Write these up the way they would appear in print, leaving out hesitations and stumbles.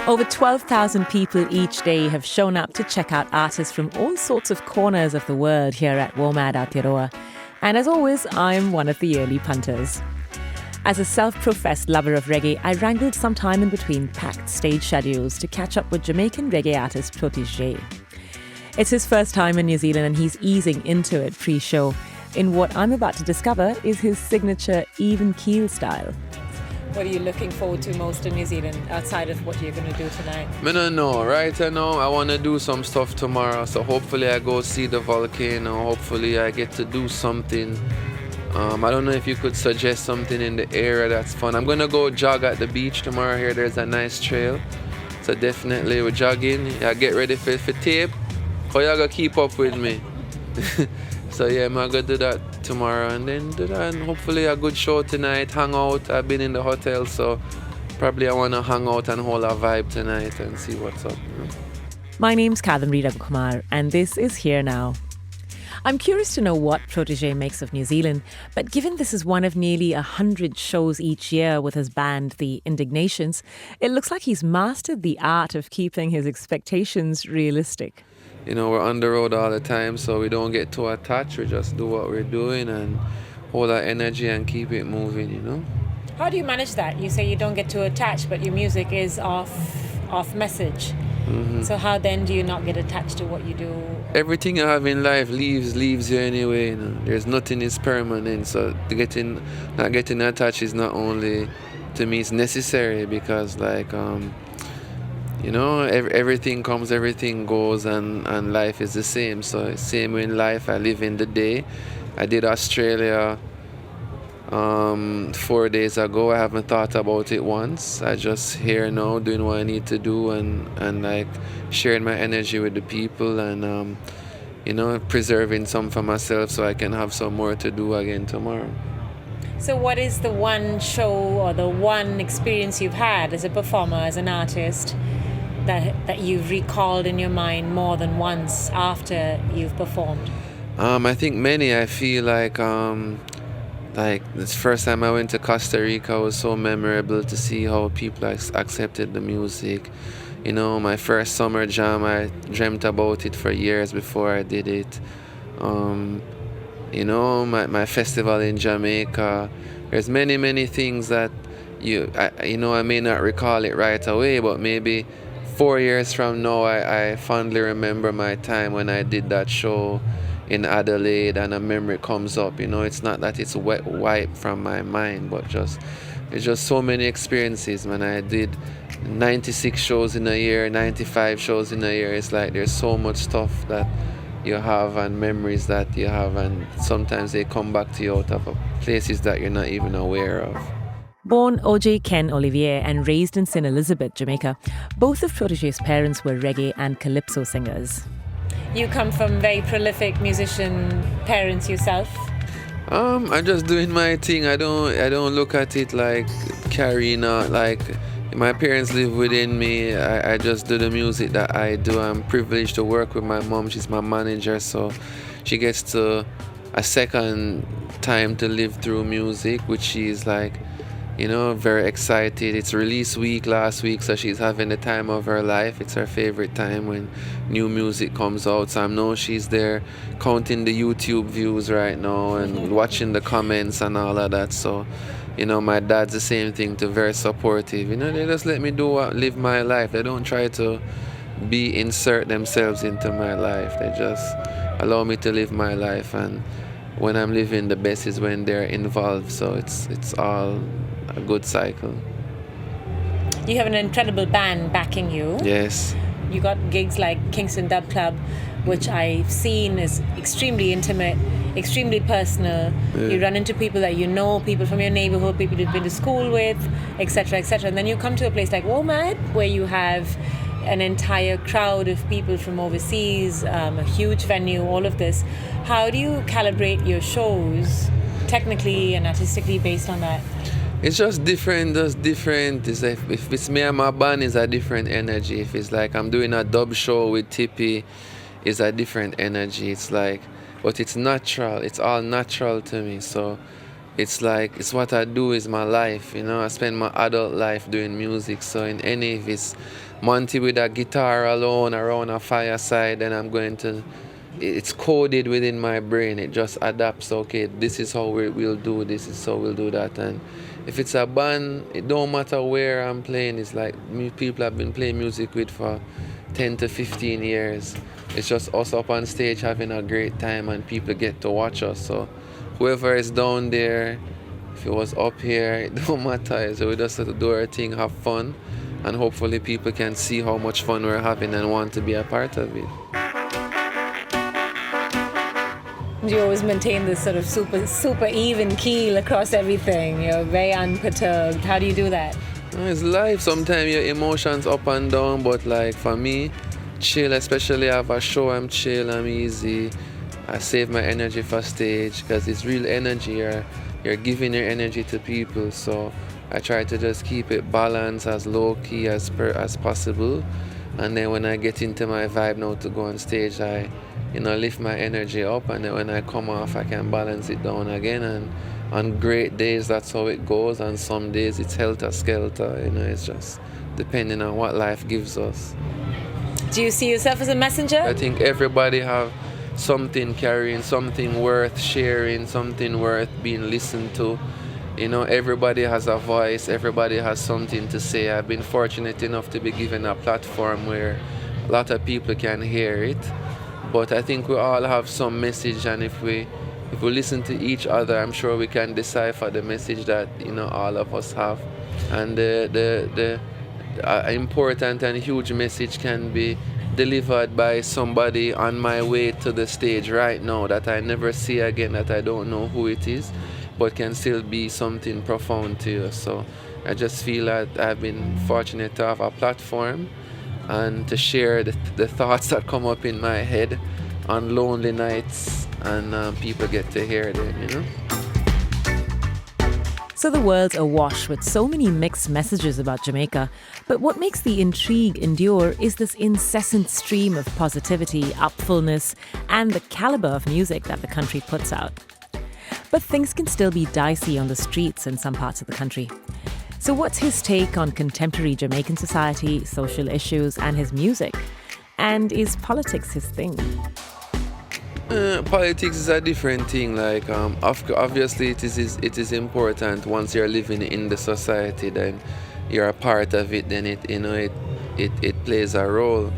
Over 12,000 people each day have shown up to check out artists from all sorts of corners of the world here at WOMAD Aotearoa. And as always, I'm one of the early punters. As a self-professed lover of reggae, I wrangled some time in between packed stage schedules to catch up with Jamaican reggae artist Protoje. It's his first time in New Zealand and he's easing into it pre-show. In what I'm about to discover is his signature even keel style. What are you looking forward to most in New Zealand outside of what you're going to do tonight? I don't know. Right now, I want to do some stuff tomorrow. So hopefully I go see the volcano. Hopefully I get to do something. I don't know if you could suggest something in the area that's fun. I'm going to go jog at the beach tomorrow here. There's a nice trail. So definitely we're jogging. I get ready for tape. Or you're going to keep up with me. So yeah, I'm going to do that tomorrow and then do that. And hopefully a good show tonight. Hang out. I've been in the hotel, so probably I want to hang out and hold a vibe tonight and see what's up. My name's Kadambari Raghukumar and this is Here Now. I'm curious to know what Protoje makes of New Zealand, but given this is one of nearly 100 shows each year with his band, The Indignations, it looks like he's mastered the art of keeping his expectations realistic. You know, we're on the road all the time, so we don't get too attached. We just do what we're doing and hold our energy and keep it moving, you know. How do you manage that? You say you don't get too attached, but your music is off message. Mm-hmm. So how then do you not get attached to what you do? Everything you have in life leaves you anyway. You know? There's nothing is permanent. So not getting attached is not only, to me, it's necessary because you know, everything comes, everything goes, and life is the same. So same in life, I live in the day. I did Australia 4 days ago. I haven't thought about it once. I just here now doing what I need to do and like sharing my energy with the people and you know, preserving some for myself so I can have some more to do again tomorrow. So what is the one show or the one experience you've had as a performer, as an artist, that you've recalled in your mind more than once after you've performed? I think many. I feel like this first time I went to Costa Rica was so memorable to see how people accepted the music. You know, my first summer jam, I dreamt about it for years before I did it. You know, my festival in Jamaica. There's many things that I may not recall it right away, but maybe 4 years from now, I fondly remember my time when I did that show in Adelaide and a memory comes up. You know, it's not that it's wiped from my mind, but it's just so many experiences. When I did 96 shows in a year, 95 shows in a year, it's like there's so much stuff that you have and memories that you have, and sometimes they come back to you out of places that you're not even aware of. Born O.J. Ken Olivier and raised in St. Elizabeth, Jamaica, both of Protoje's parents were reggae and calypso singers. You come from very prolific musician parents yourself? I'm just doing my thing. I don't look at it like carrying out, like my parents live within me. I just do the music that I do. I'm privileged to work with my mom. She's my manager, so she gets to a second time to live through music, which she's like, you know, very excited. It's release week last week, so she's having the time of her life. It's her favorite time when new music comes out. So I know she's there counting the YouTube views right now and watching the comments and all of that. So, you know, my dad's the same thing, too, very supportive. You know, they just let me live my life. They don't try to insert themselves into my life. They just allow me to live my life. And when I'm living the best is when they're involved. So it's all a good cycle. You have an incredible band backing you. Yes. You got gigs like Kingston Dub Club, which I've seen is extremely intimate, extremely personal. Yeah. You run into people that you know, people from your neighborhood, people you've been to school with, etc., etc. And then you come to a place like WOMAD, where you have an entire crowd of people from overseas, a huge venue, all of this. How do you calibrate your shows technically and artistically based on that? It's just different, It's like if it's me and my band, it's a different energy. If it's like I'm doing a dub show with Tippy, it's a different energy. It's like, but it's natural. It's all natural to me. So it's like, it's what I do, is my life, you know. I spend my adult life doing music. So in any, if it's Monty with a guitar alone around a fireside, then it's coded within my brain. It just adapts. Okay, this is how we'll do this. Is how we'll do that. And if it's a band, it don't matter where I'm playing. It's like people I've been playing music with for 10 to 15 years. It's just us up on stage having a great time, and people get to watch us. So whoever is down there, if it was up here, it don't matter. So we just have to do our thing, have fun, and hopefully people can see how much fun we're having and want to be a part of it. You always maintain this sort of super even keel across everything. You're very unperturbed. How do you do that? It's life. Sometimes your emotions up and down, but like for me, chill, especially I have a show, I'm chill, I'm easy. I save my energy for stage because it's real energy. You're giving your energy to people, so I try to just keep it balanced, as low key as possible. And then when I get into my vibe now to go on stage, I lift my energy up, and then when I come off, I can balance it down again. And on great days, that's how it goes. And some days it's helter-skelter. It's just depending on what life gives us. Do you see yourself as a messenger? I think everybody have something carrying, something worth sharing, something worth being listened to. Everybody has a voice, everybody has something to say. I've been fortunate enough to be given a platform where a lot of people can hear it. But I think we all have some message, and if we listen to each other, I'm sure we can decipher the message that all of us have. And the important and huge message can be delivered by somebody on my way to the stage right now that I never see again, that I don't know who it is, but can still be something profound to you. So I just feel that I've been fortunate to have a platform and to share the thoughts that come up in my head on lonely nights, and people get to hear them. So the world's awash with so many mixed messages about Jamaica. But what makes the intrigue endure is this incessant stream of positivity, upfulness, and the calibre of music that the country puts out. But things can still be dicey on the streets in some parts of the country. So what's his take on contemporary Jamaican society, social issues, and his music? And is politics his thing? Politics is a different thing. Like obviously it is important. Once you're living in the society, then you're a part of it. Then it plays a role.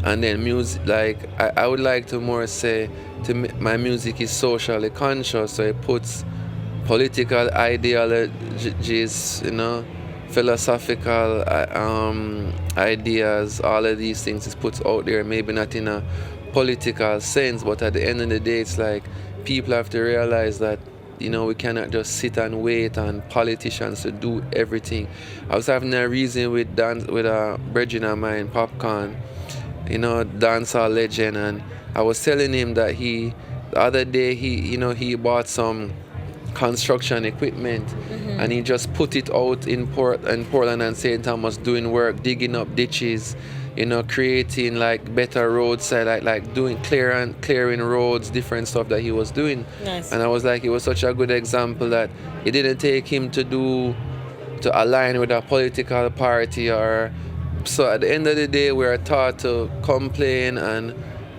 And then music, like I would like to more say, my music is socially conscious. So it puts political ideologies, philosophical ideas, all of these things is put out there. Maybe not in a political sense, but at the end of the day, it's like people have to realize that we cannot just sit and wait on politicians to do everything. I was having a reason with a brethren of mine, Popcorn, dancehall legend, and I was telling him that the other day he bought some construction equipment, and he just put it out in Portland and St. Thomas, doing work, digging up ditches, creating like better roadside, like doing clearing roads, different stuff that he was doing. Nice. And I was like, it was such a good example that it didn't take him to align with a political party so at the end of the day, we are taught to complain and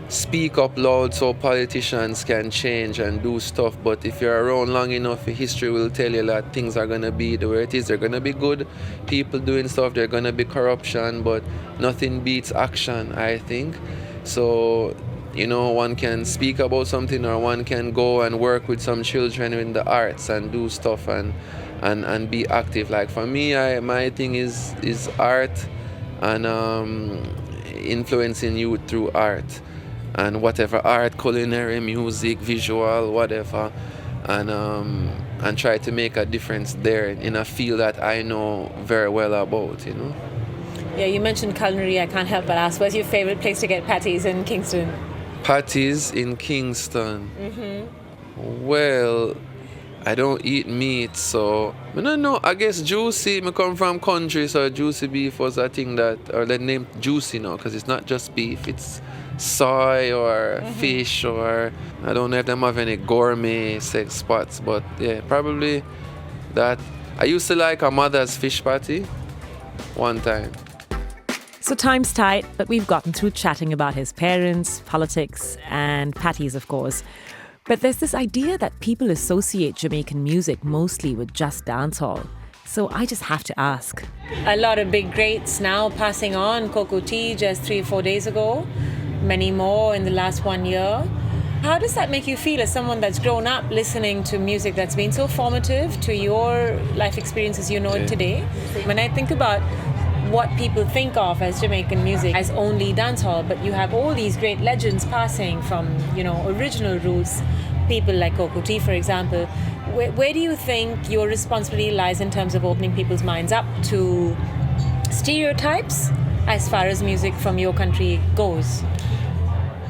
speak up loud so politicians can change and do stuff. But if you're around long enough, history will tell you that things are going to be the way it is. They're going to be good people doing stuff. They're going to be corruption, but nothing beats action, I think. So, one can speak about something, or one can go and work with some children in the arts and do stuff and be active. Like for me, my thing is art and influencing youth through art. And whatever art, culinary, music, visual, whatever, and try to make a difference there in a field that I know very well about, Yeah, you mentioned culinary. I can't help but ask, where's your favorite place to get patties in Kingston? Patties in Kingston? Well, I don't eat meat, so I don't know. I guess juicy. I come from country, so juicy beef was a thing or the name juicy now, because it's not just beef, it's soy or fish, or I don't know if them have any gourmet sex spots, but yeah, probably that. I used to like a mother's fish patty one time. So time's tight, but we've gotten through chatting about his parents, politics, and patties, of course. But there's this idea that people associate Jamaican music mostly with just dancehall. So I just have to ask. A lot of big greats now passing on. Coco T just 3 or 4 days ago. Many more in the last 1 year. How does that make you feel as someone that's grown up listening to music that's been so formative to your life experience as you know it today? When I think about what people think of as Jamaican music as only dancehall, but you have all these great legends passing from, original roots, people like Coco T, for example. Where do you think your responsibility lies in terms of opening people's minds up to stereotypes as far as music from your country goes?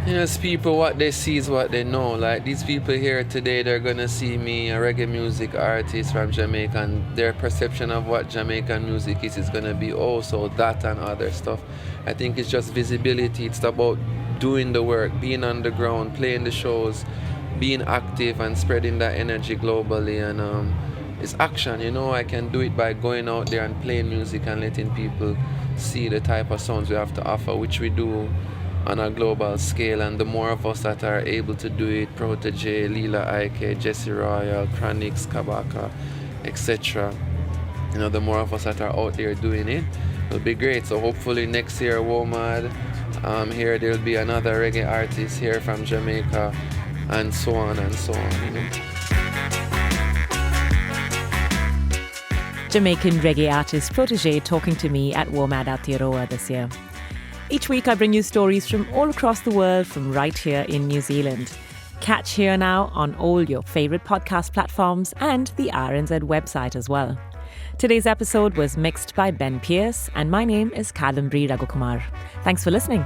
It's people, what they see is what they know. Like these people here today, they're gonna see me, a reggae music artist from Jamaica, and their perception of what Jamaican music is gonna be also that and other stuff. I think it's just visibility. It's about doing the work, being on the ground, playing the shows, being active and spreading that energy globally. And it's action, I can do it by going out there and playing music and letting people see the type of sounds we have to offer, which we do on a global scale. And the more of us that are able to do it, Protoje, Lila Ike, Jesse Royal, Chronix, Kabaka, etc., the more of us that are out there doing it, it'll be great. So hopefully next year, WOMAD, here there'll be another reggae artist here from Jamaica, and so on and so on. Jamaican reggae artist Protoje talking to me at WOMAD Aotearoa this year. Each week I bring you stories from all across the world, from right here in New Zealand. Catch Here Now on all your favourite podcast platforms and the RNZ website as well. Today's episode was mixed by Ben Pierce, and my name is Kadambari Raghukumar. Thanks for listening.